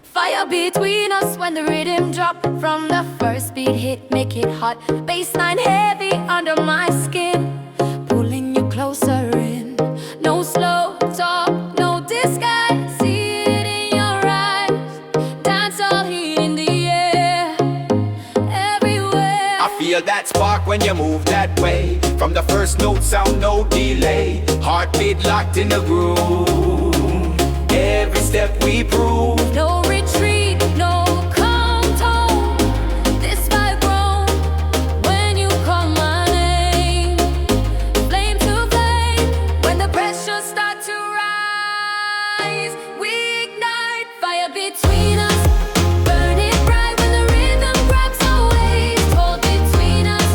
Fire between us when the rhythm drop. From the first beat hit, make it hot. Bassline heavy under my skin, pulling you closer in. No slow talk, no disguise. See it in your eyes. Dancehall heat in the air, everywhere. I feel that spark when you move that way. From the first note sound, no delay. Heartbeat locked in the groove. Every step we prove. No retreat, no calm tone. This vibe grown when you call my name. Flame to flame, when the pressure starts to rise, we ignite fire between us. Burn it bright when the rhythm grabs our waist. Hold between us,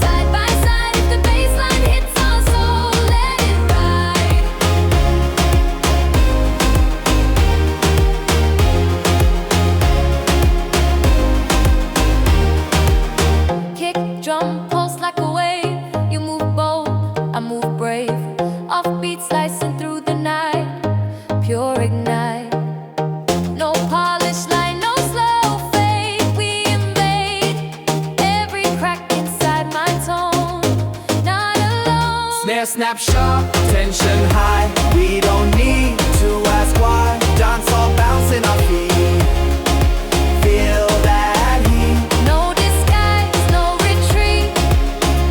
side by side. If the bassline hits our soul, let it ride. Kick, drum, pulse like a wave. You move bold, I move brave. Offbeat slicing through the night, pure ignite. No polish line, no slow fade. We invade every crack inside my tone. Not alone. Snare snap sharp, tension high. We don't need to ask why. Dancehall bouncing our feet. Feel that heat. No disguise, no retreat.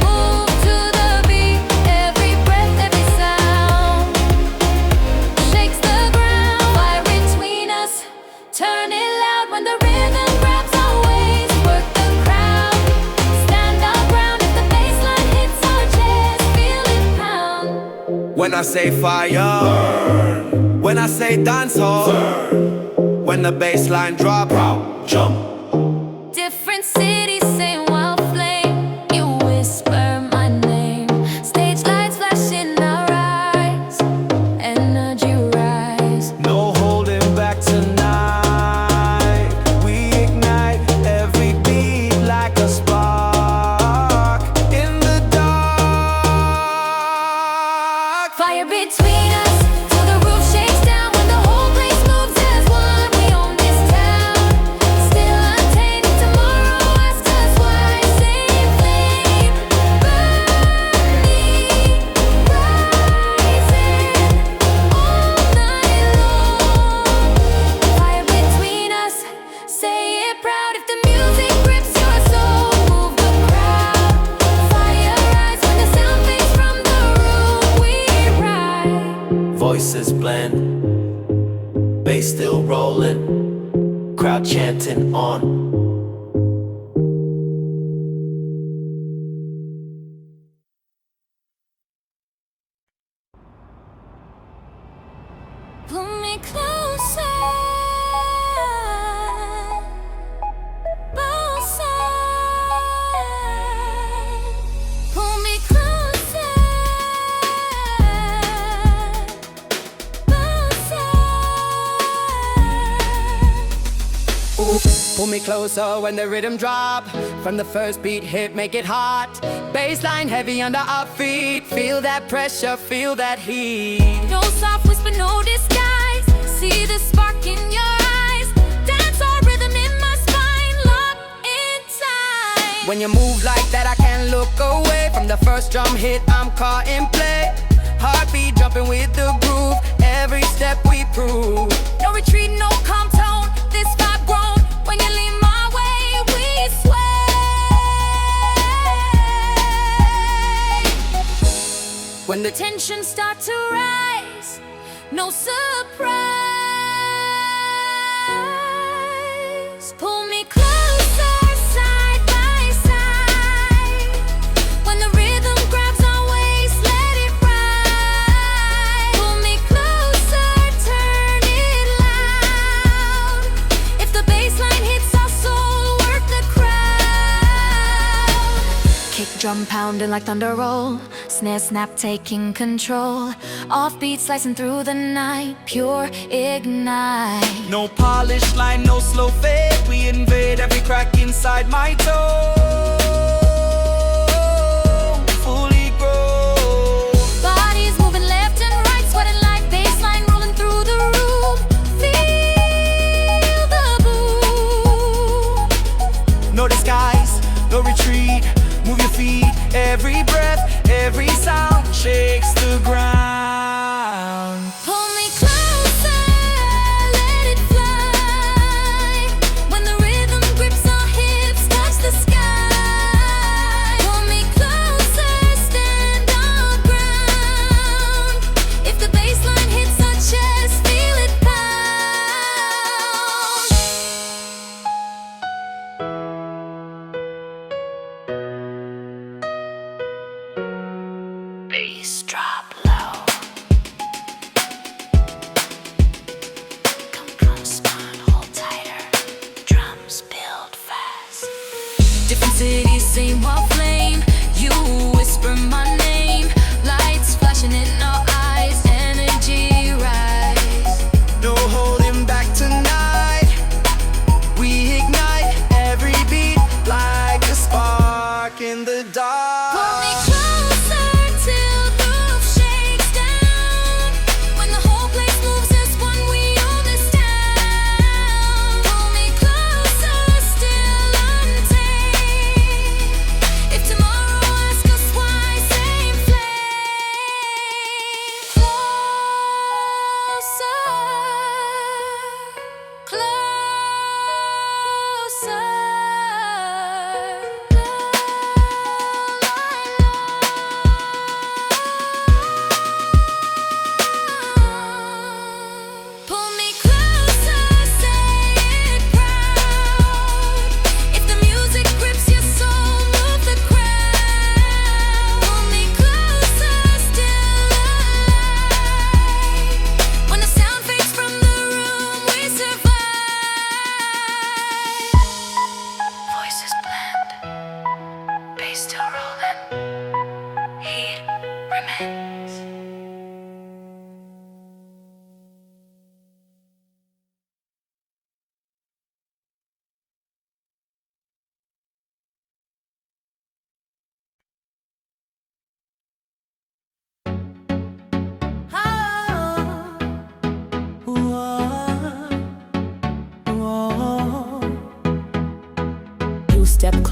Move to the beat. Every breath, every sound shakes the ground. Fire between us, turn it loud when the rhythm grabs our waist. Work the crowd, stand our ground. If the bassline hits our chest, feel it pound. When I say fire, burn. When I say dancehall, burn. When the bass line drop, jump. Different cities, same wild flame. You whisper my name. Stage lights flash in our eyes. Energy rise. No holding back tonight. We ignite every beat like a spark in the dark. Fire between us, till the roof shakes down. When the whole place moves as one, we own this town. Still untainted, tomorrow asks us why. Same flame, burning, rising all night long. Fire between us, say it proud. If the music grips your soul, move the crowd. Fire rise when the sound fades from the room. We ride. Voices blend, bass still rolling, crowd chanting on. Pull me closer, both sides. Pull me closer, both sides. Pull me closer when the rhythm drop. From the first beat hit, make it hot. Bassline heavy under our feet. Feel that pressure, feel that heat. No soft whisper, no disguise. See the spark in your eyes. Dance all rhythm in my spine, locked in time. When you move like that, I can't look away. From the first drum hit, I'm caught in play. Heartbeat jumping with the groove. Every step we prove. No retreat, no calm tone. This vibe grown. When you lean my way, we sway. When the tension starts to rise, no surprise. Pull me closer, side by side. When the rhythm grabs our waist, let it ride. Pull me closer, turn it loud. If the bassline hits our soul, work the crowd. Kick drum pounding like thunder roll. Snare snap taking control. Offbeat slicing through the night, pure ignite. No polish line, no slow fade. We invade every crack inside my toe. Fully grow. Bodies moving left and right, sweating like bassline rolling through the room. Feel the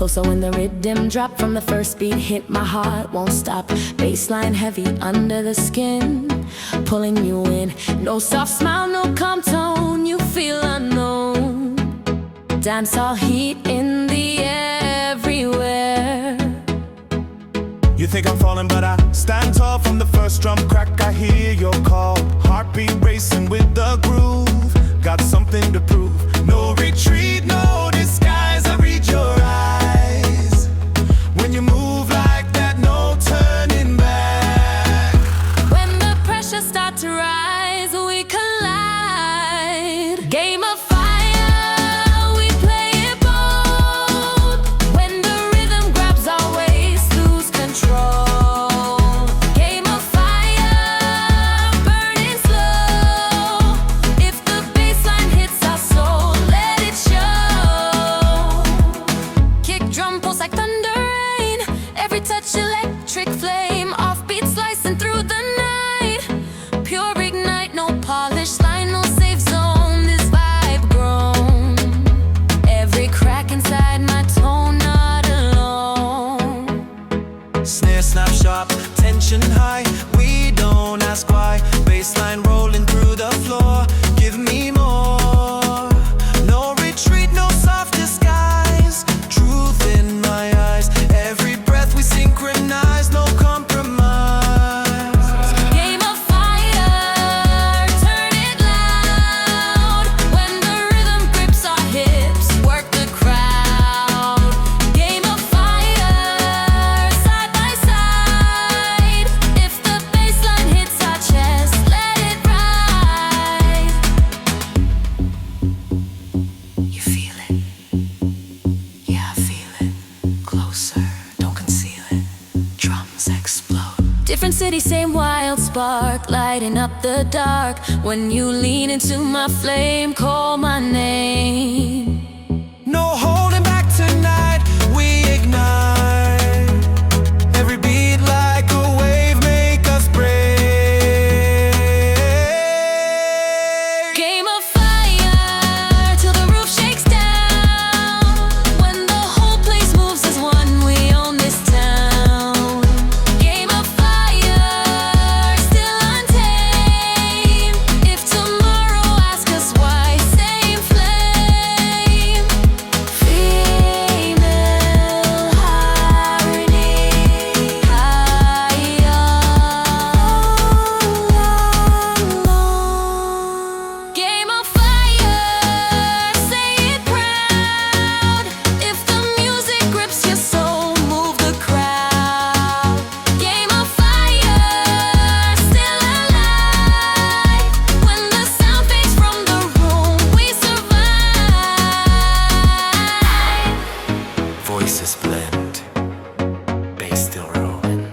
closer when the rhythm drop. From the first beat hit, my heart won't stop. Bassline heavy under the skin, pulling you in. No soft smile, no calm tone, you feel unknown. Dancehall heat in the air everywhere. You think I'm falling, but I stand tall. From the first drum crack, I hear your call. Heartbeat racing with the groove. Got something to prove. No retreat, no disguise. I read your eyes. When you move like that, no turning back. When the pressure starts to rise, we collide. Game of fire, we play it bold. When the rhythm grabs our waist, lose control. Game of fire, burning slow. If the bassline hits our soul, let it show. Kick drum pulse like thunder rain. Every touch electric flame. Offbeat slicing through the night. Pure ignite, no polished line, no safe zone. This vibe grown. Every crack inside my tone, not alone. Snare snap sharp, tension high. We don't ask why. Bassline rolling through the floor. Give me more. No retreat, no soft disguise. Truth in my eyes. Every breath we synchronize. No compromise. Game of fire, turn it loud. When the rhythm grips our hips, work the crowd. Game of fire, side by side. If the bassline hits our chest, let it rise. You feel it? Yeah, I feel it. Closer, don't conceal it. Drums explode. Different city, same wild spark, lighting up the dark. When you lean into my flame, call my name. No holding back tonight. We ignite. Every beat like a wave make us break. Game of fire, till the roof shakes down. When the whole place moves as one, we own this town. Game of fire, still untamed. If tomorrow asks us why, same flame. Female harmony, higher. Game of fire, say it proud. If the music grips your soul, move the crowd. Game of fire, still alive. When the sound fades from the room, we survive. Voices blend. Bass still rolling.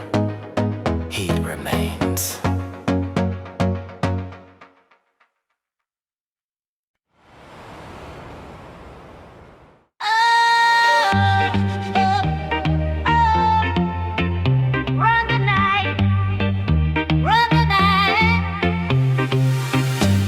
Heat remains. Run the night, run the night.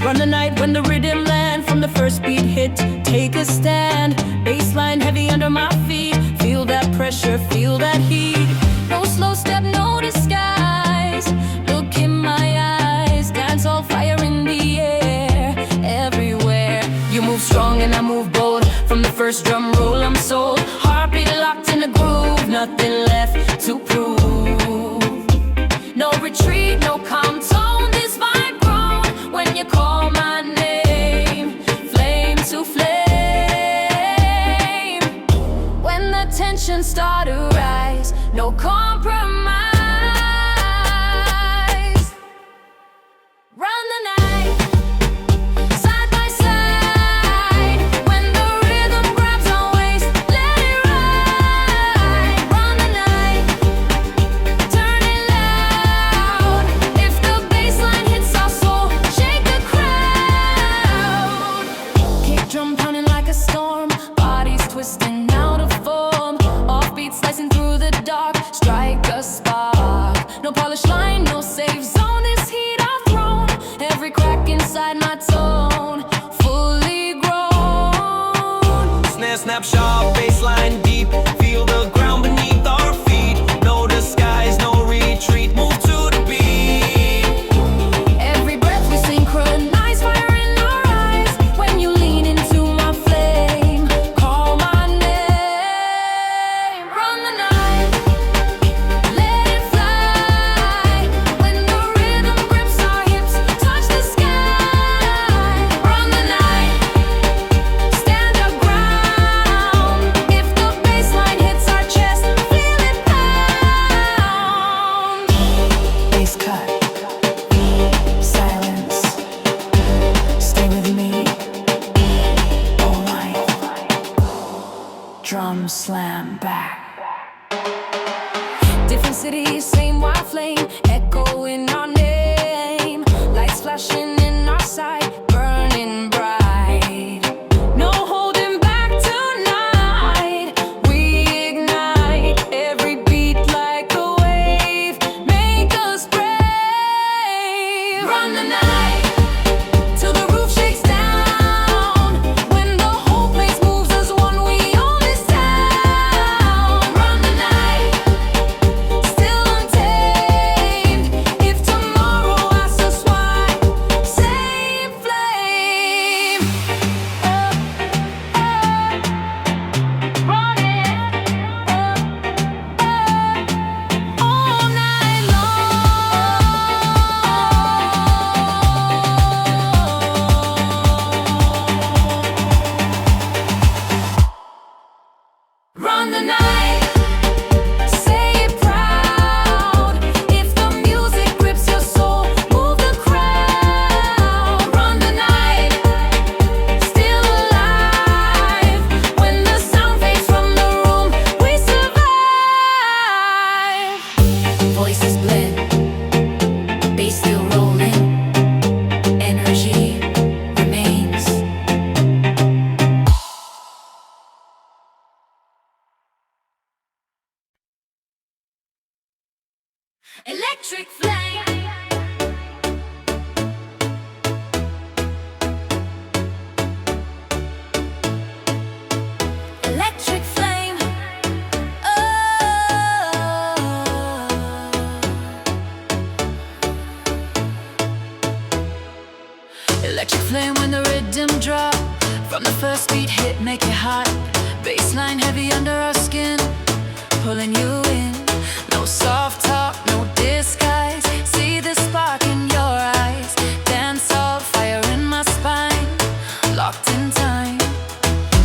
Run the night when the rhythm land. From the first beat hit, take a stand. Bassline heavy under my feet. Feel that pressure, feel that heat. No slow step, no disguise. Look in my eyes. Dancehall fire in the air, everywhere. You move strong and I move bold. From the first drum roll, I'm sold. Heartbeat locked in a groove. Nothing left to prove. No retreat, no calm tone. This vibe grown when you call my name. Flame to flame. When the tension start to rise, no compromise. Run the night, side by side. When the rhythm grabs our waist, let it ride. Run the night, turn it loud. If the bassline hits our soul, shake the crowd. Kick drum pounding like a storm, bodies twisting out of form. Offbeat slicing through the dark, strike a spark. No polished line, no safe zone. This heat I've thrown, every crack inside my tone, fully grown. Snare snap sharp, bassline deep. Feel flashing in our sight, burning bright. No holding back tonight. We ignite every beat like a wave. Make us brave. Run the night till the roof shakes down. When the whole place moves as one, we own this town. Run the night, still untamed. If tomorrow asks us why, same flame. Run it all night long. Run the night, say it proud. If the music grips your soul, move the crowd. Run the night, still alive. When the sound fades from the room, we survive. Voices blend, bass still rolling, energy remains. Electric flame. Electric flame. Oh. Electric flame when the rhythm drop. From the first beat hit, make it hot. Bassline heavy under our skin, pulling you in. No soft talk, no disguise. See the spark in your eyes. Dancehall, fire in my spine. Locked in time.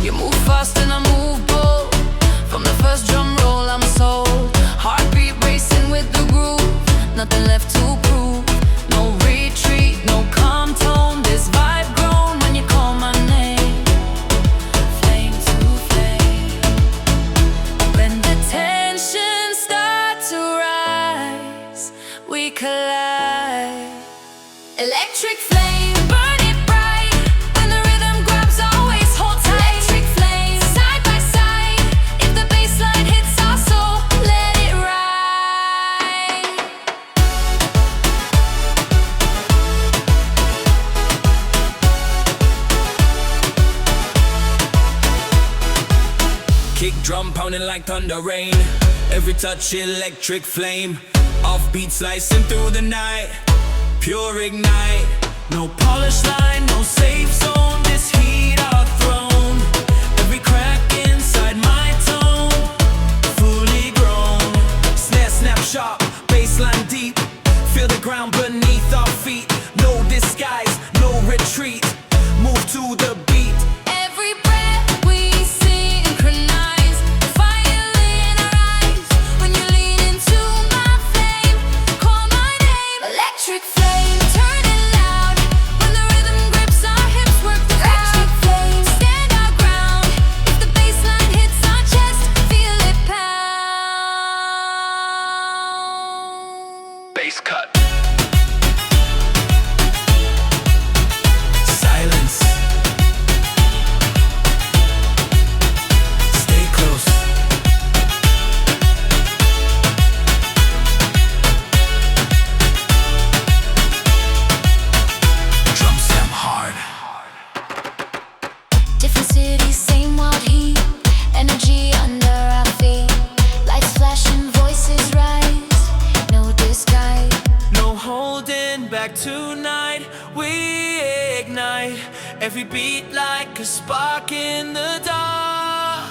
You move fast and I move bold. From the first drum roll, I'm sold. Heartbeat racing with the groove. Nothing left to prove. No retreat, no calm tone. This vibe grown when you call my name. Flame to flame. When the tension starts to rise, we collide. Electric flame, burn it bright. When the rhythm grabs our waist, hold tight. Electric flame, side by side. If the bassline hits our soul, let it ride. Kick drum pounding like thunder rain. Every touch electric flame. Offbeat slicing through the night. Pure ignite. No polish line, no safe zone. This heat our throne. Every crack inside my tone. Fully grown. Snare snap sharp, bassline deep. Feel the ground beneath our feet. No disguise, no retreat. Move to the beat. Every breath we synchronize. Fire in our eyes. When you lean into my flame, call my name. Electric flame, turn it loud. When the rhythm grips our hips, work the crowd. Electric flame, stand our ground. If the bassline hits our chest, feel it pound. Bass cut. Silence. Stay close. Drum slam hard. Different cities, same wild heat. Energy under our feet. Lights flashing, voices rise. No disguise. No holding back tonight. We ignite. Every beat like a spark in the dark.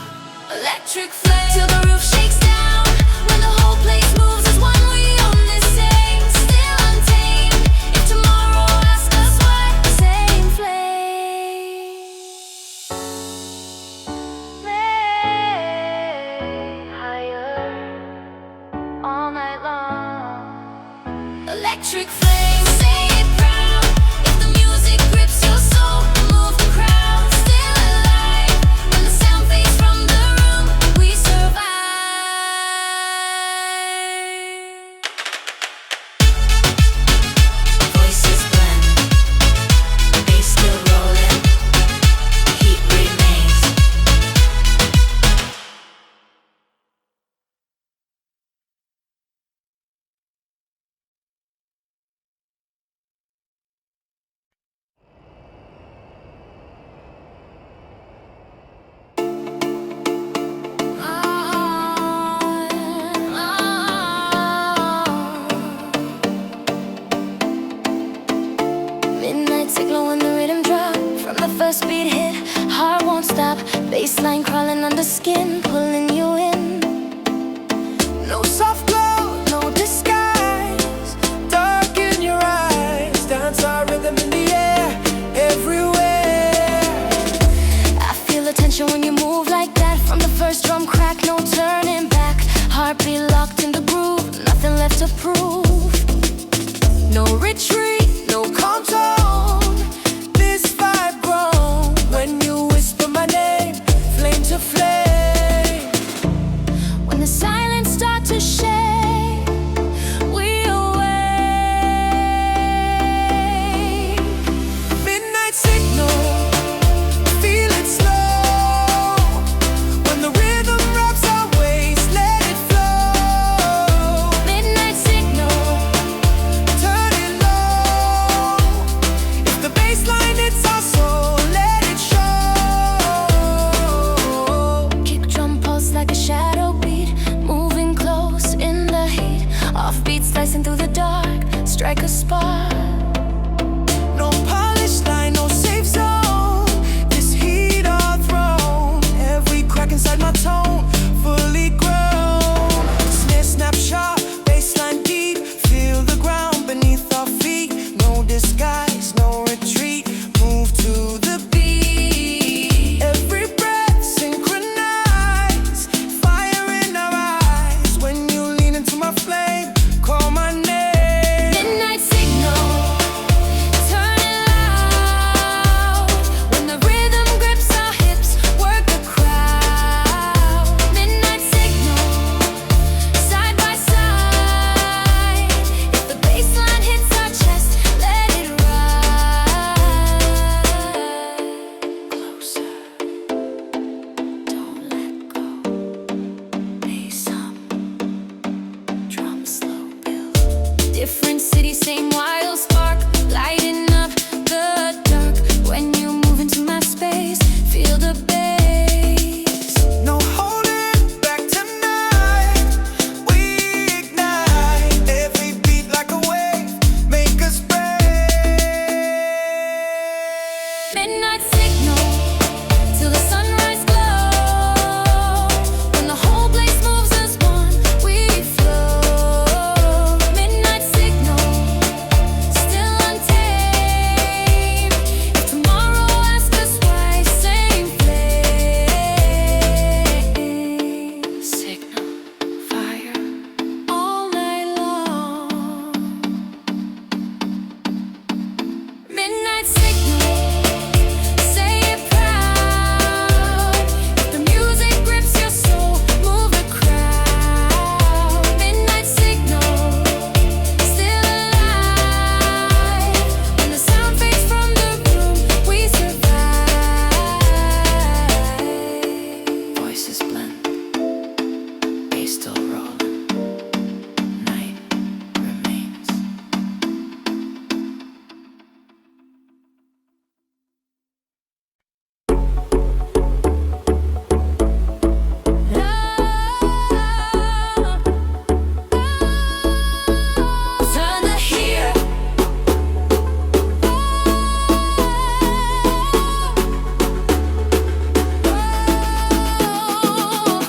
Electric flame till the roof shakes down. When the whole place moves as one, we own this same. Still untamed. If tomorrow asks us why, same flame. Flame higher all night long. Electric flame, say it proud. If the music grips your soul, move the crowd. Still alive when the sound fades from the room, we survive. Midnight signal when the rhythm drop. From the first beat hit, heart won't stop. Bassline crawling under skin, pulling you in. No soft glow, no disguise. Dark in your eyes. Dance our rhythm in the air, everywhere. I feel the tension when you move like that. From the first drum crack, no turning back. Heartbeat locked in the groove, nothing left to prove. No retreat, no calm tone. This vibe grown when you whisper my name, flame to flame. When the silence starts to shake, we awake. Midnight signal, feel it slow. When the rhythm wraps our waist, let it flow. Midnight signal, Turn it low. If the bass line hits our soul, let it show. kick drum pulse like a shadow beat, moving close in the heat. Offbeat slicing through the dark, strike a spark. No polished line, no safe zone. This heat our throne. Every crack inside my tone, fully grown. Snare snap sharp, bassline deep. Feel the ground beneath our feet. No disguise, no retreat. Move to the beat. Every breath synchronized. Fire in our eyes. When you lean into my flame, call my name. Midnight signal, turn it loud. When the rhythm grips our hips, work the crowd. Midnight signal, side by side. If the bassline hits our chest, let it ride. Closer, don't let go. Bass up, drum slow build. Different city, same wild spark, lighting up the dark. When you move into my space, feel the bass. No holding back tonight. We ignite every beat like a wave. Make us brave. Midnight signal, till the sunrise glow. When the whole place moves as one, we flow. Midnight signal, still untamed. If tomorrow asks us why, same flame. Signal, fire, all night long. Midnight signal, say it proud. If the music grips your soul, move the crowd. Midnight signal, still alive. When the sound fades from the room, we survive. Voices blend, bass still rolling. Night remains. Turn the heat up.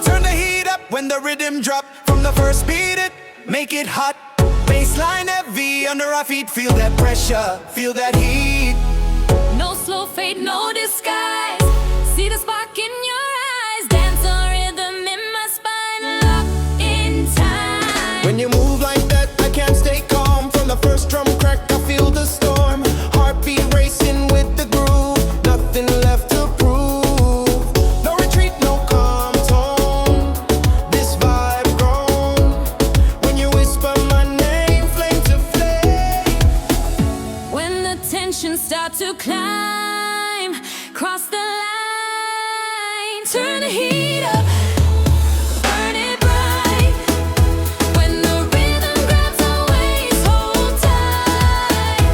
Turn the heat up when the rhythm drop. From the first beat it, make it hot. Bassline heavy under our feet. Feel that pressure, feel that heat. No slow fade, no disguise. See the spark in your eyes. Dance on rhythm in my spine, locked in time. When you move like that, I can't stay calm. From the first drum crack, I feel the storm. Heartbeat racing with the groove. Nothing left to prove. No retreat, no calm tone. This vibe grown. When you whisper my name, flame to flame. When the tension starts to climb, cross the line, turn the heat up. Burn it bright. When the rhythm grabs our waist, hold tight.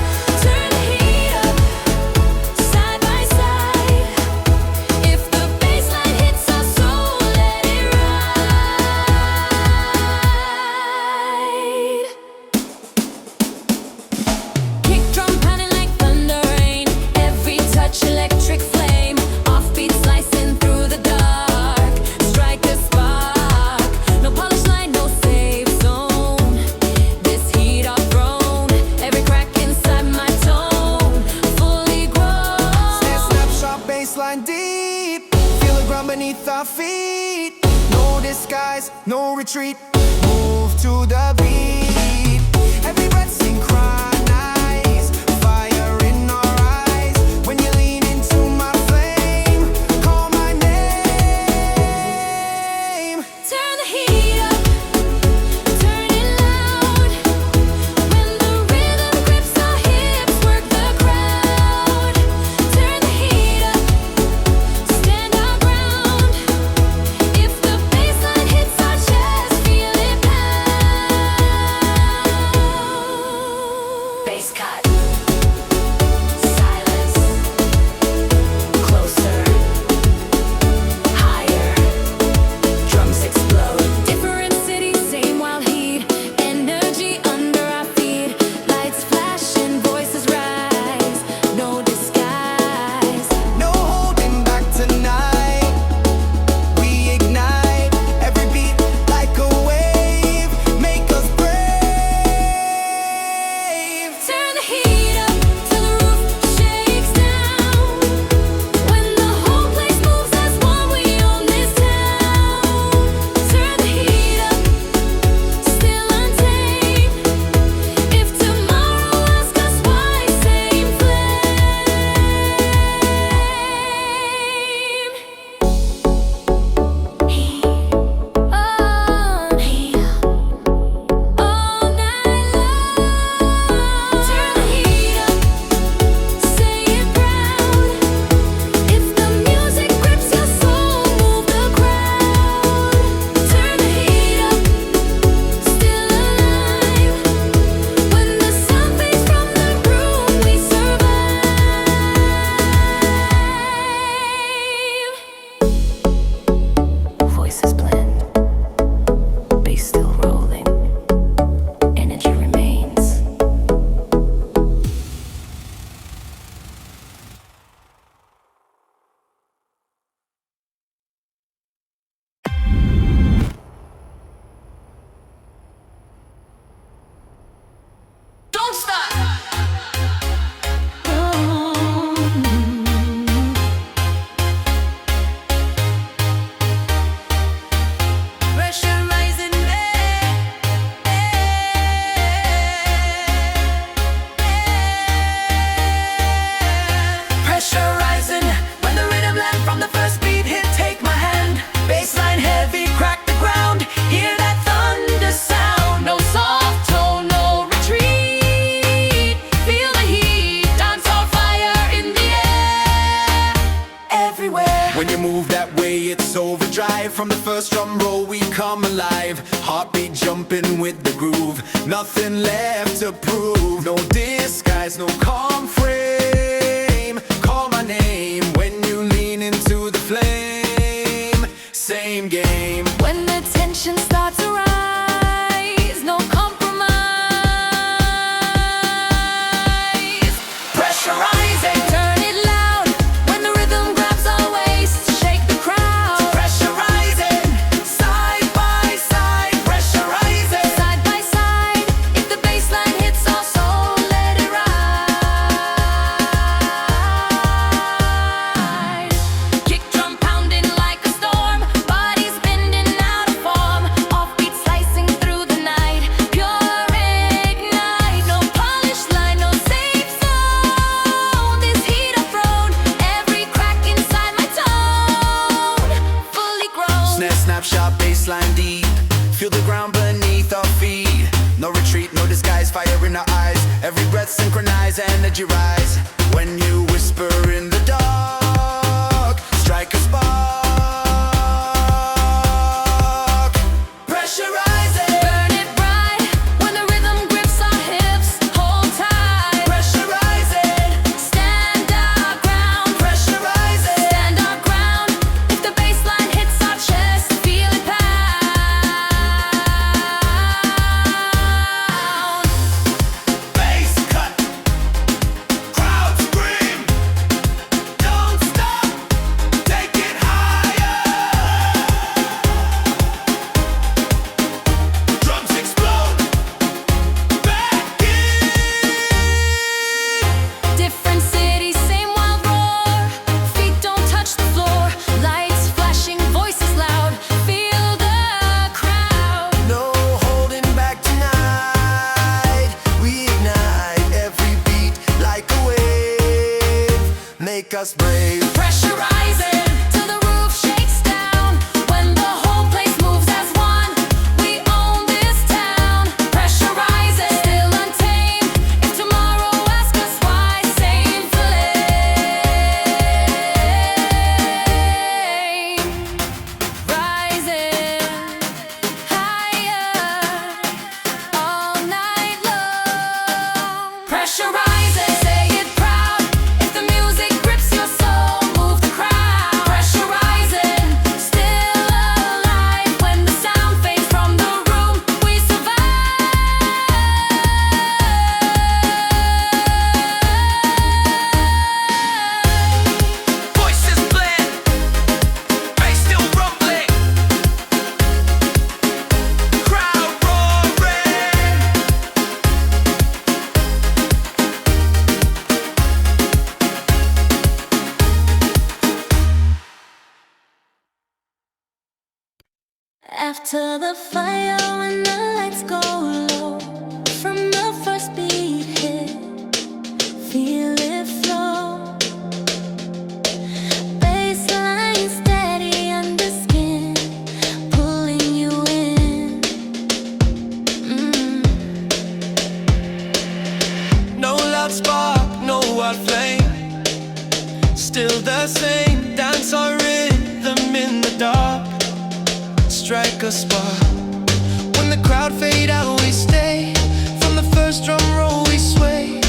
Turn the heat up, side by side. If the bassline hits our soul, let it ride. Kick drum pounding like thunder. beneath our feet. No disguise, no retreat. Move to the beat. Every breath synchronize. Fire in our eyes. When you lean into my flame, call my name. Turn the heat up, turn it loud. When the rhythm grips our hips, work the crowd. Turn the heat up, stand our ground. If the bassline hits our chest, feel it pound. Bass cut, silence, closer, higher. Drums explode. Different cities, same wild heat. Energy under our feet. Lights flash and voices rise. No disguise. No holding back tonight. We ignite every beat like a wave. Make us brave. Turn the heat up till the roof shakes down. When the whole place moves as one, we own this town. Turn the heat up, still untamed. If tomorrow asks us why, same flame. All night long. Turn the heat up, say it proud. If the music grips your soul, move the crowd. Turn the heat up, still alive. When the sun fades from the room, we survive. Voices blend, bass still rolling, energy remains. Don't stop. Pressure rising, pressure rising. When the rhythm land from the first beat hit, take my hand. Bassline heavy, crack the ground. Hear that thunder sound. No soft tone, no retreat. Feel the heat, dance on fire in the air. Everywhere. When you move that way, it's overdrive. From the first drum roll, we come alive. Heartbeat jumping with the groove. Nothing left to prove. No disguise, no calm frame. Call my name when you lean into the flame. Same game. When the tension starts to rise, no compromise. Pressurizing. Turn it loud when the rhythm grabs our waist. Shake the crowd. Pressurizing. Side by side. Pressurizing. Side by side. If the bassline hits our soul, let it ride. Kick drum pounding like a storm. Bodies bending out of form. Offbeat slicing through the night. Pure ignite. No polished line, no safe zone. This heat I've thrown. Every crack inside my tone. Fully grown. Snare, snapshot, baseline deep. Feel the ground beneath our feet. No retreat, no disguise, fire in our eyes. Every breath synchronize, energy rise. When you whisper in the dark, strike a spark. Pressurizing. Burn it bright when the rhythm grips our hips. Hold tight. Pressurizing. Stand our ground. Pressurizing. Stand our ground. If the bassline hits our chest, feel it pound. Bass cut. Crowd scream. make us brave. Pressure rising till the roof shakes down. When the whole place moves as one, we own this town. Pressure rising, still untamed. If tomorrow asks us why, same flame. Rising higher all night long. Pressure rising, say it proud. If the music grips your soul, move the crowd. Pressure rising, still alive. When the sound fades from the room, we survive. Voices blend, bass still rumbling, crowd roaring. After the fire, when the lights go low, from the first beat hit, feel it flow. Bassline steady under skin, pulling you in. No loud spark, no wild flame. Still the same, dance our rhythm in the dark. Strike a spark. When the crowd fade out, we stay. From the first drum roll, we sway.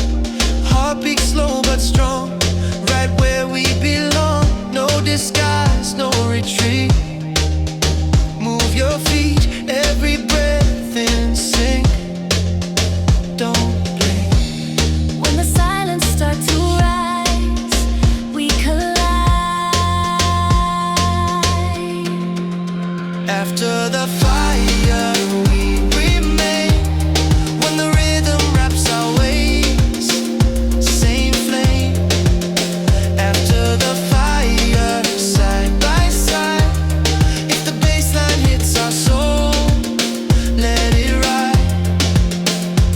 Heartbeat slow but strong, right where we belong. No disguise, no retreat. Move your feet, every breath in sync. Don't blink. When the silence starts to rise, we collide. After the fire, we remain. When the rhythm wraps our waist, same flame. After the fire, side by side. If the bassline hits our soul, let it ride.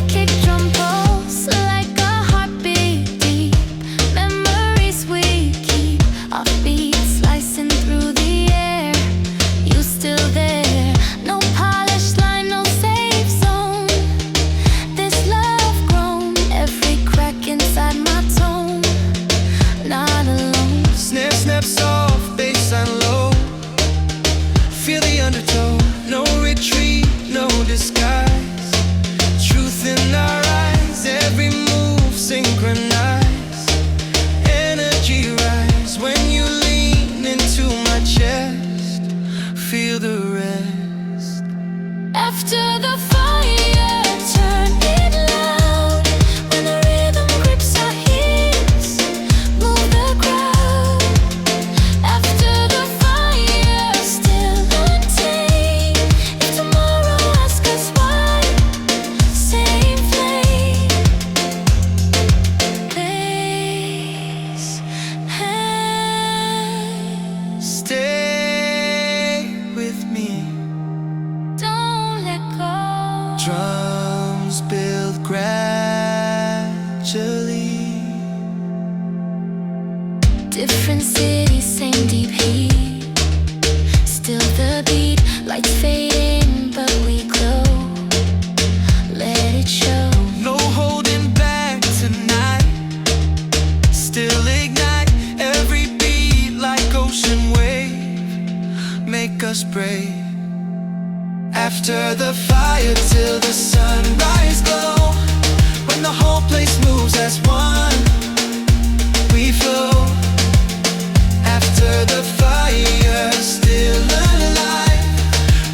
Kick drum pulse like a heartbeat deep. Memories we keep, our beats slicing through the air. You still there? No polished line, no safe zone. This love grown, every crack inside my tone. Not alone. Snare, snap, soft, bass and low. Feel the undertow. No retreat, no disguise. Truth in our eyes. Every move synchronized. Energy rise when you lean into my chest. Feel the rest. After the fire, turn it loud. When the rhythm grips our hips, move the crowd. After the fire, still untamed. If tomorrow asks us why, same flame. Bass hands, Stay with me. don't let go. Drums build gradually. Different cities, same deep heat. Still the beat, lights fading, but we glow. Let it show. No holding back tonight. Still ignite every beat like ocean wave. Make us brave. After the fire till the sunrise glow. When the whole place moves as one, we flow. After the fire, still alive.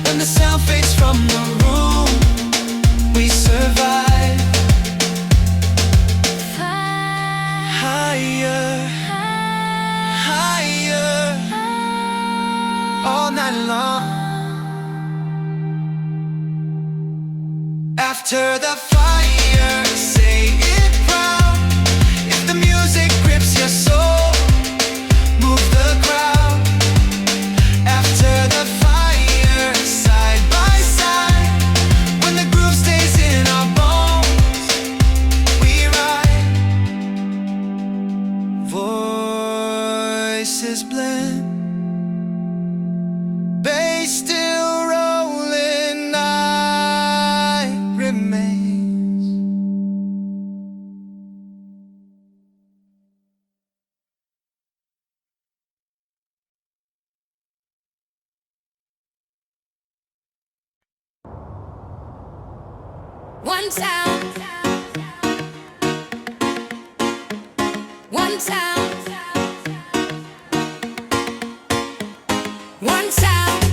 When the sound fades from the room, we survive. Higher, higher, all night long. After the fire, say it proud. If the music grips your soul, move the crowd. After the fire, side by side. When the groove stays in our bones, we ride. voices blend, bass still rolling, night remains. One sound, one sound, one sound,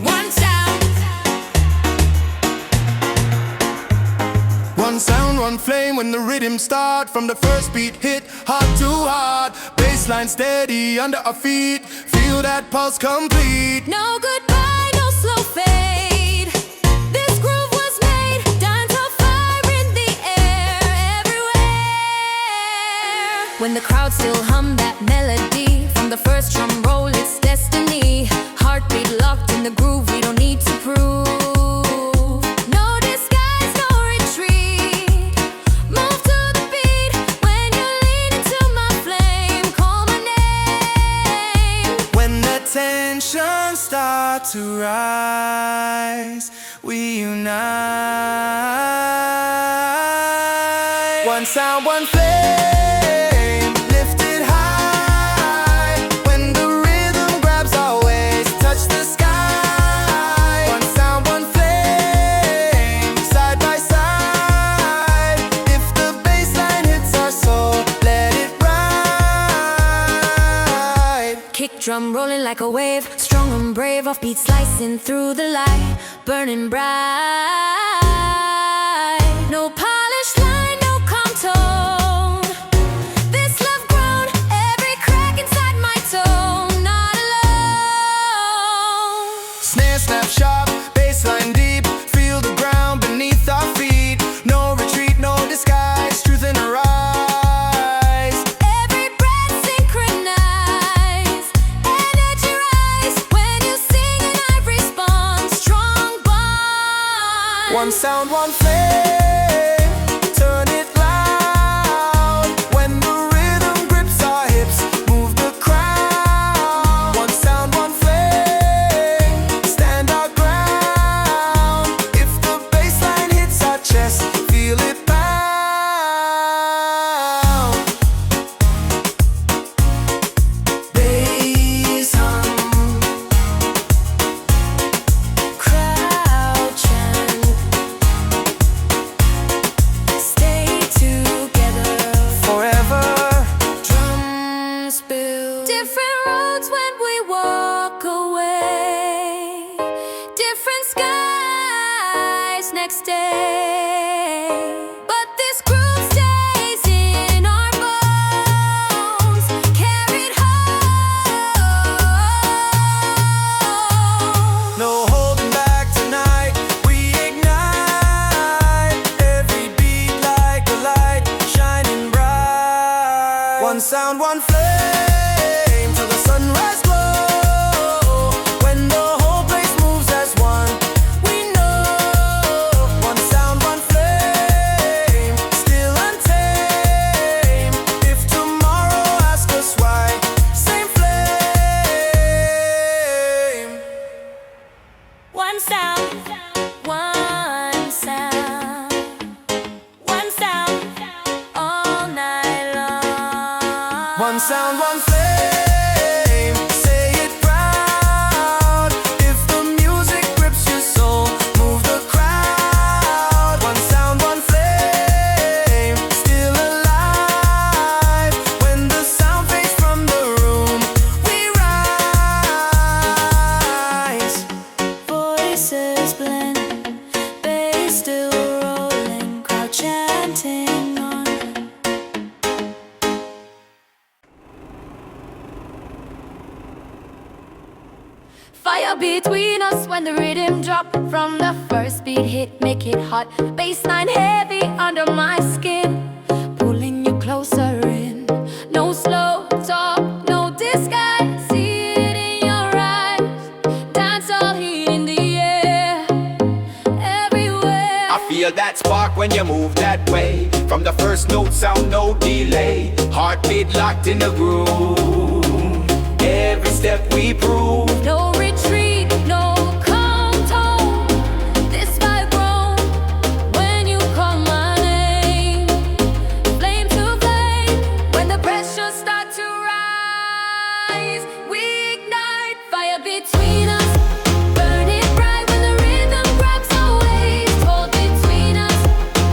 one sound. One sound, one flame when the rhythm start. From the first beat hit, heart to heart. Baseline steady under our feet. Feel that pulse complete. No goodbye, no slow fade. This groove was made, dancehall fire in the air everywhere. When the crowd still hum that melody, from the first drum roll it's destiny. Heartbeat locked in the groove, we don't need to prove. No disguise, no retreat. Move to the beat. When you lean into my flame, call my name. When the tensions start to rise, we unite. One sound, one flame, lifted high. When the rhythm grabs our waist, touch the sky. One sound, one flame, side by side. If the bassline hits our soul, let it ride. Kick drum rolling like a wave, strong and brave, offbeat slicing through the light, burning bright. No polished line, no calm tone. This love grown, every crack inside my tone, not alone. Snare snap sharp, bassline deep. Feel the ground beneath our feet. No retreat, no disguise. Truth in our eyes. Every breath synchronized, energy rise. When you sing and I respond, strong bond. One sound, one flame. Turn it loud. When the rhythm grips our hips, move the crowd. One sound, one flame. Stand our ground. If the bassline hits our chest, feel it bound. Bass hum. Crowd chant. Stay together forever. Drums build Different roads when we walk away, different skies next day. But this groove stays in our bones, carried home. No holding back tonight. We ignite every beat like a light, shining bright. One sound, one flame till the sunrise glow. When the whole place moves as one, we know. One sound, one flame, still untamed. If tomorrow asks us why, same flame. One sound, one sound, one sound, all night long. One sound, one flame, say it proud. If the music grips your soul, move the crowd. One sound, one flame, still alive. When the sound fades from the room, we rise. Voices blend, bass still rolling, crowd chanting on. Fire between us when the rhythm drop. From the first beat hit, make it hot. Bassline heavy under my skin, pulling you closer in. No slow talk, no disguise. See it in your eyes. Dancehall heat in the air, everywhere. I feel that spark when you move that way. From From the first note, sound no delay. Heartbeat locked in the groove. Every step we prove. No retreat, no contour. This vibe grown when you call my name. Flame to flame when the pressure starts to rise. We ignite fire between us. Burn it bright when the rhythm grabs our waist. Hold between us,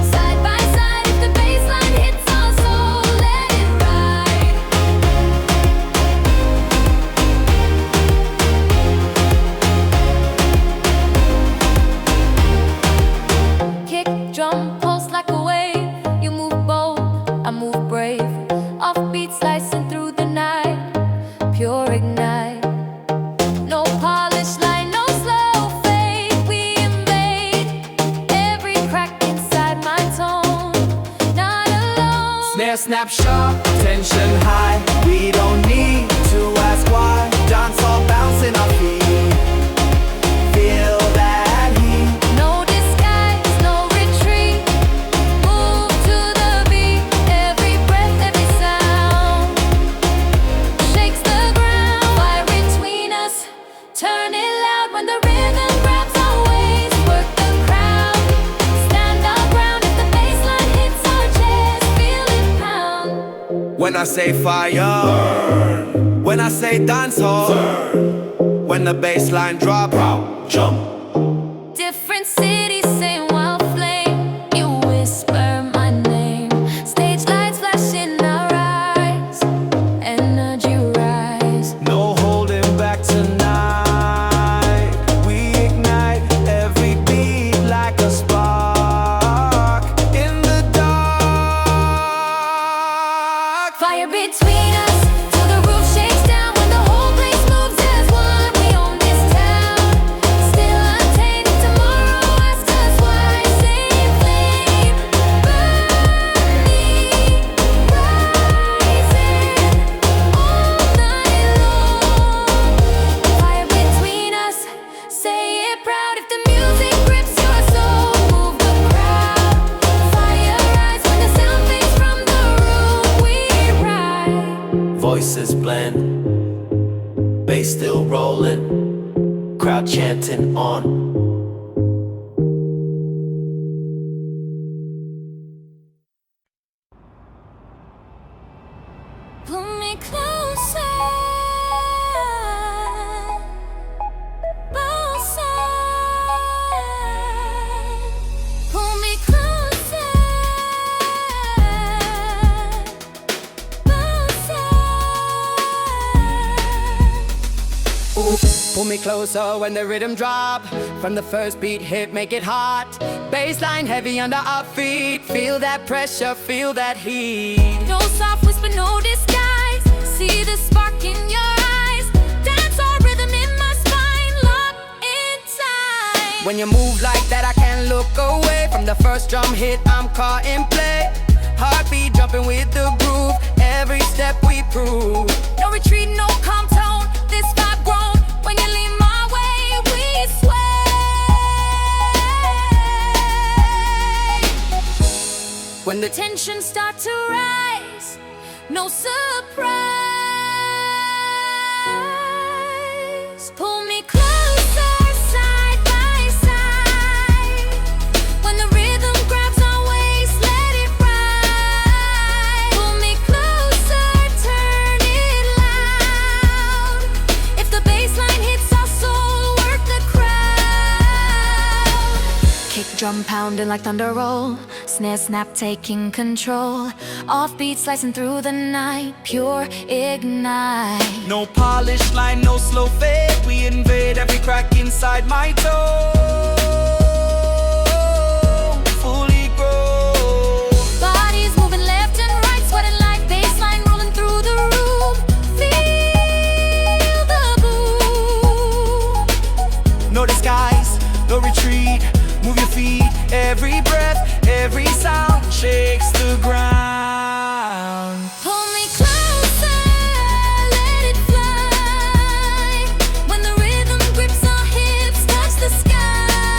side by side. If the bassline hits our soul, let it ride. Kick, drum, pulse like a wave. You move bold, I move brave. Offbeat slicing through the night. Pure ignite. No polish line, no slow fade. We invade every crack inside my tone. Not alone. Snare snap sharp, tension high. We don't need to ask why. Dancehall bouncing our feet. Feel that heat. No disguise, no retreat. Move to the beat. Every breath, every sound shakes the ground. Fire between us. Turn it loud when the rhythm grabs our waist. Work the crowd. Stand our ground if the bassline hits our chest. Feel it pound. When I say fire, burn. When I say dancehall, turn. When the bass line drop, jump. Different cities, same wild flame. You whisper my name. Stage lights flash in our eyes. Energy rise. No holding back tonight. We ignite every beat like a spark in the dark. Fire between us till the roof shakes down. When the whole place moves as one, we own this town. Still untamed if tomorrow asks us why. Same flame burning, rising all night long. Fire between us, say it proud. If the music grips your soul, move the crowd. Fire rise when the sound fades from the room. We ride. Voices blend, bass still rolling, crowd chanting on. Pull me closer, both sides. Pull me closer, both sides. Pull me closer when the rhythm drop. From the first beat hit, make it hot. Bassline heavy under our feet. Feel that pressure, feel that heat. No soft whisper, no disguise. See the spark in your eyes. Dance all rhythm in my spine. Locked in time. When you move like that, I can't look away. From the first drum hit, I'm caught in play. Heartbeat jumping with the groove. Every step we prove. No retreat, no calm tone. This vibe grown. When you lean my way, we sway. When the Tension start to rise. No surprise. Pull me closer, side by side. When the rhythm grabs our waist, let it ride. Pull me closer, turn it loud. If the bassline hits our soul, work the crowd. Kick drum pounding like thunder roll. Snare snap taking control. Offbeat slicing through the night. Pure ignite. No polish line, no slow fade. We invade every crack inside my toe. Fully grow. Bodies moving left and right, sweating like bassline rolling through the room. Feel the boom. No disguise, no retreat. Move your feet, every breath, every sound shakes the ground. Pull me closer, let it fly. When the rhythm grips our hips, touch the sky.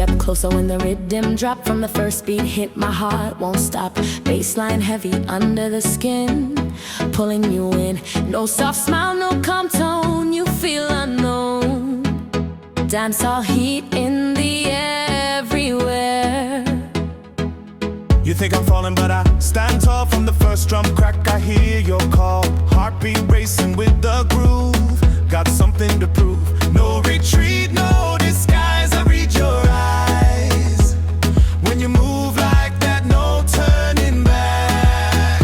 step closer when the rhythm drop. From the first beat hit, my heart won't stop. Bassline heavy under the skin, pulling you in. No soft smile, no calm tone, you feel unknown. Dancehall heat in the air everywhere. You think I'm falling, but I stand tall. From the first drum crack, I hear your call. Heartbeat racing with the groove. Got something to prove. No retreat, no disguise. I read your eyes. When you move like that, no turning back.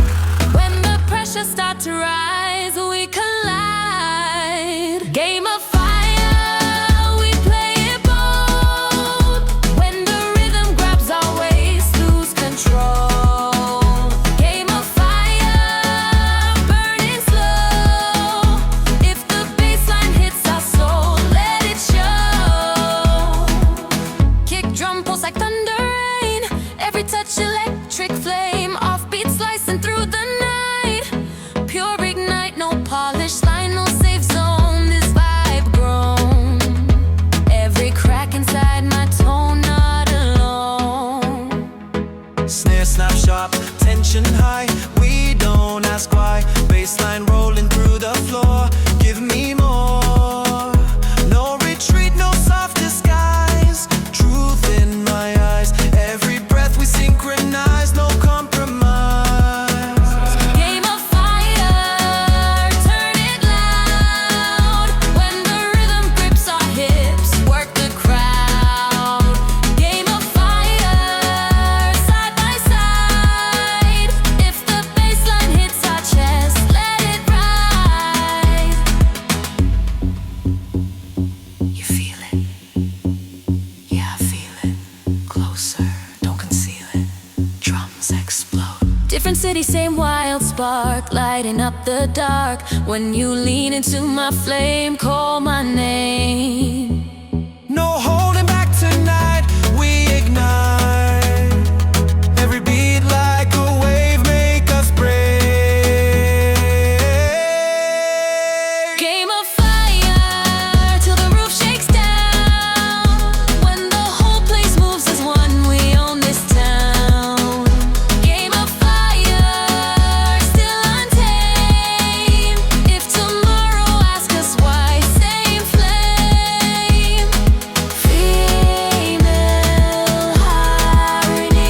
When the pressure starts to rise, we collide. Game of fire, we play it bold. When the rhythm grabs our waist, lose control. Game of fire, burning slow. If the bassline hits our soul, let it show. Kick drum pulse like thunder rain. Every touch electric flame. Offbeat slicing through the night. Pure ignite, no polished line, no safe zone. This vibe grown. Every crack inside my tone, not alone. Snare snap sharp, tension high. We don't ask why. Bassline rolling through the floor. Give me more. No retreat, no soft disguise. Truth in my eyes. Every breath we synchronize. No compromise. Game of fire, turn it loud. When the rhythm grips our hips, work the crowd. Game of fire, side by side. If the bassline hits our chest, let it rise. You feel it? Yeah, I feel it. Closer, don't conceal it. Drums explode. Different city, same wild spark, lighting up the dark. When you lean into my flame, call my name. No holding back tonight. We ignite. Every beat like a wave, make us break. Game of fire, till the roof shakes down. When the whole place moves as one, we own this town. Game of fire, still untamed. If tomorrow asks us why, same flame. Female harmony,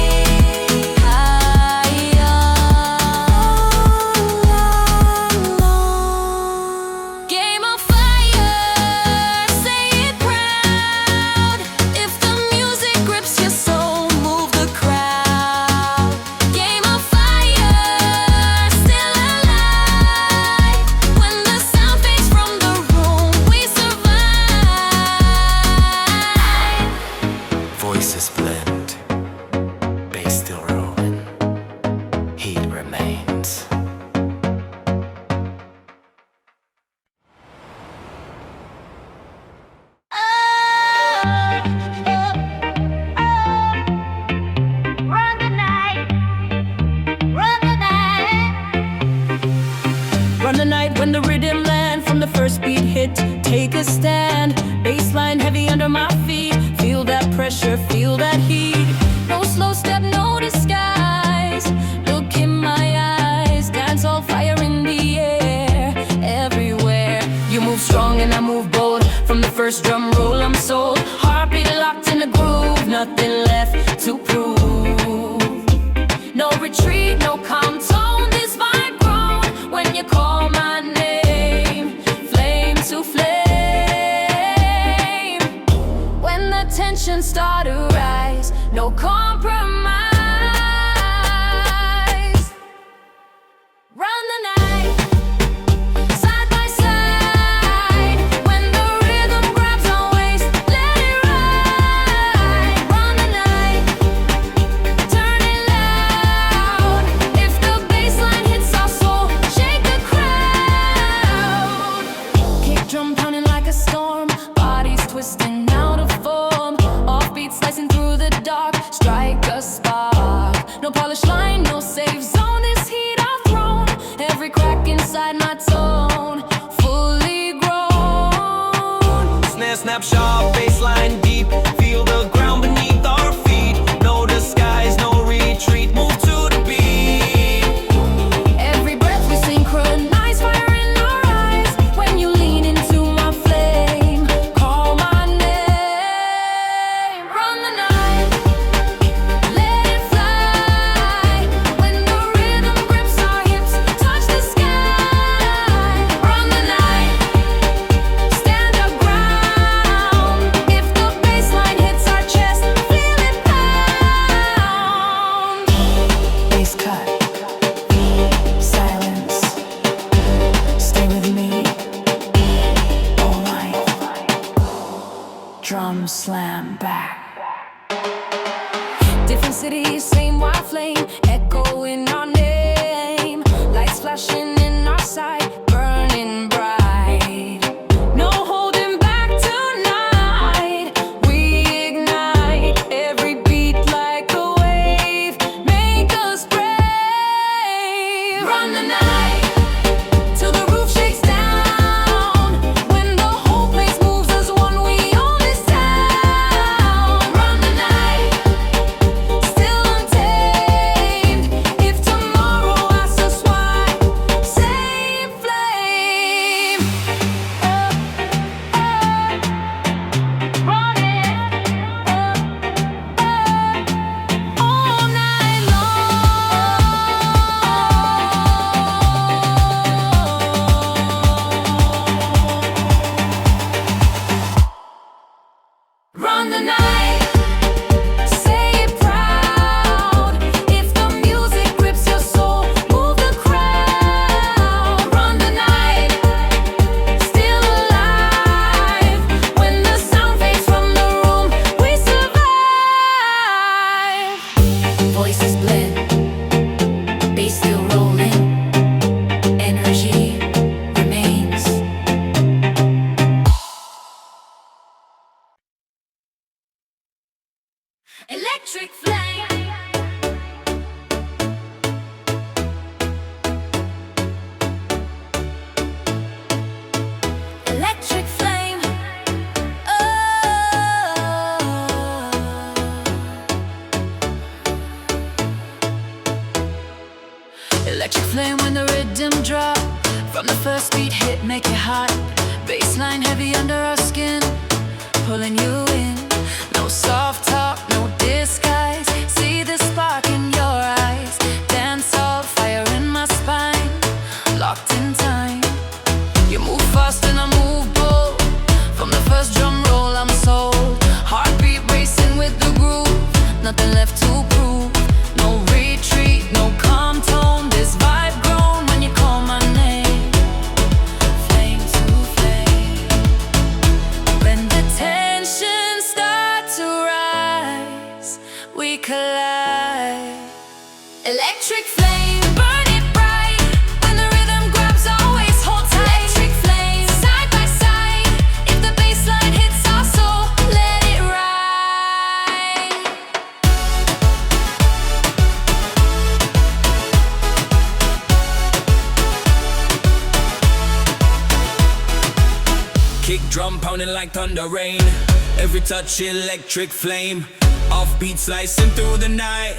Game of fire, say it proud. If the music grips your soul, move the crowd. Game of fire, still alive. When the sound fades from the room, we survive. Voices blend. Bass still rolling. Heat remains. Run the night, run the night. Run the night when the rhythm land. From the first beat hit, take a stand. Bassline heavy under my feet. Feel that pressure, feel that heat. No slow step, no disguise. Look in my eyes. Dance all fire in the air, everywhere. You move strong and I move bold. From the first drum roll, I'm sold. Heartbeat locked in the groove. Nothing left to prove. No retreat, no calm tone. This vibe grown when you call my name. Flame to flame. When the tension start to rise, no compromise. Run the night, side by side. When the rhythm grabs our waist, let it ride. Run the night, turn it loud. If the bassline hits our soul, shake the crowd. Kick drum pounding like a storm. Bodies twisting out of form. Offbeat slicing through the dark. Strike a Same city, same wild flame, echoing our name. Lights flashing in our sight, burning bright. No holding back tonight. We ignite every beat like a wave. Make us brave. Run the night till the roof shakes down. When the whole place moves as one, we own this town. Run the night, still untamed. If tomorrow asks us why, same flame. Run it all night long. Run the night, say it proud. If the music grips your soul, move the crowd. Run the night, still alive. When the sound fades from the room, we survive. Voices blend, bass still rolling, energy remains. Electric flame. Electric flame. Oh. Electric flame when the rhythm drop. From the first beat hit, make it hot. Bassline heavy under our skin, pulling you in. No soft talk, no disguise. See the spark in your eyes. Dancehall, fire in my spine. Locked in time. You move fast and I move bold. From the first drum roll, I'm sold. Heartbeat racing with the groove. Nothing left to prove. No retreat, no calm tone. This vibe grown when you call my name. Flame to flame. When the tension starts to rise, we collide. Electric flame, burn it bright. When the rhythm grabs our waist, hold tight. Electric flame, side by side. If the bassline hits our soul, let it ride. Kick drum pounding like thunder rain. Every touch electric flame. Offbeat slicing through the night.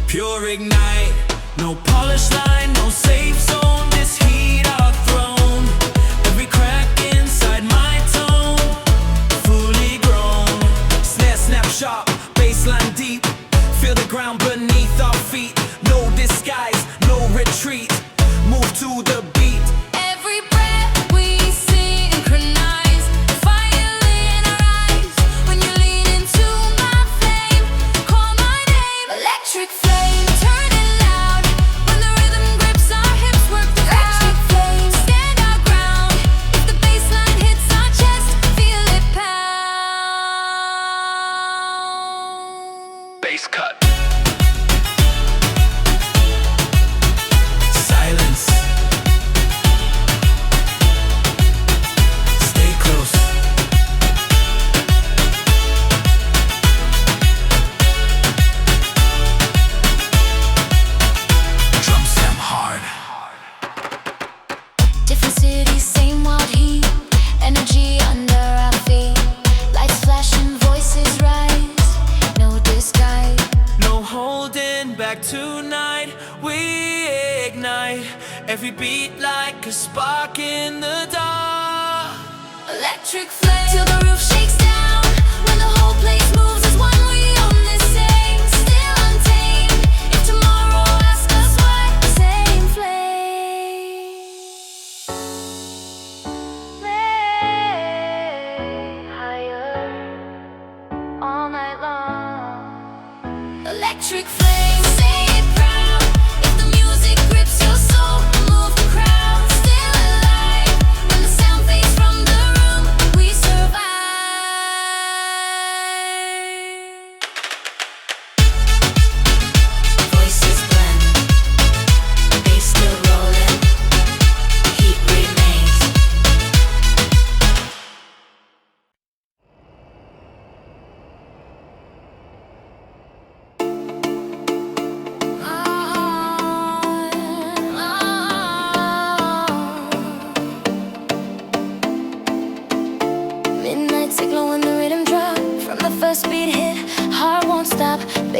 Pure ignite. No polish line, no safe zone. This heat our throne. Every crack inside my tone, fully grown. Snare snap sharp, bassline deep. Feel the ground beneath our feet. No disguise, no retreat. Move to the beat. Every breath we synchronize. Fire in our eyes. When you lean into my flame, call my name. Electric flame, turn it loud. When the rhythm grips our hips, work the crowd. Electric flame, stand our ground. If the bassline hits our chest, feel it pound. Bass cut. Silence. Stay close. Drum slam hard. Different cities, same wild heat. Energy under our feet. Lights flashing, voices rise. No disguise. No holding back tonight. We ignite every beat like a spark in the dark. Electric flame till the roof shakes down. When the whole place moves as one, we own this same. Still untamed. If tomorrow asks us why, same flame. Flame higher all night long. Electric flame, say it proud. If the music grips your soul, move the crowd. Still alive when the sound fades from the room, we survive.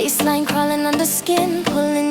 Baseline crawling under skin, pulling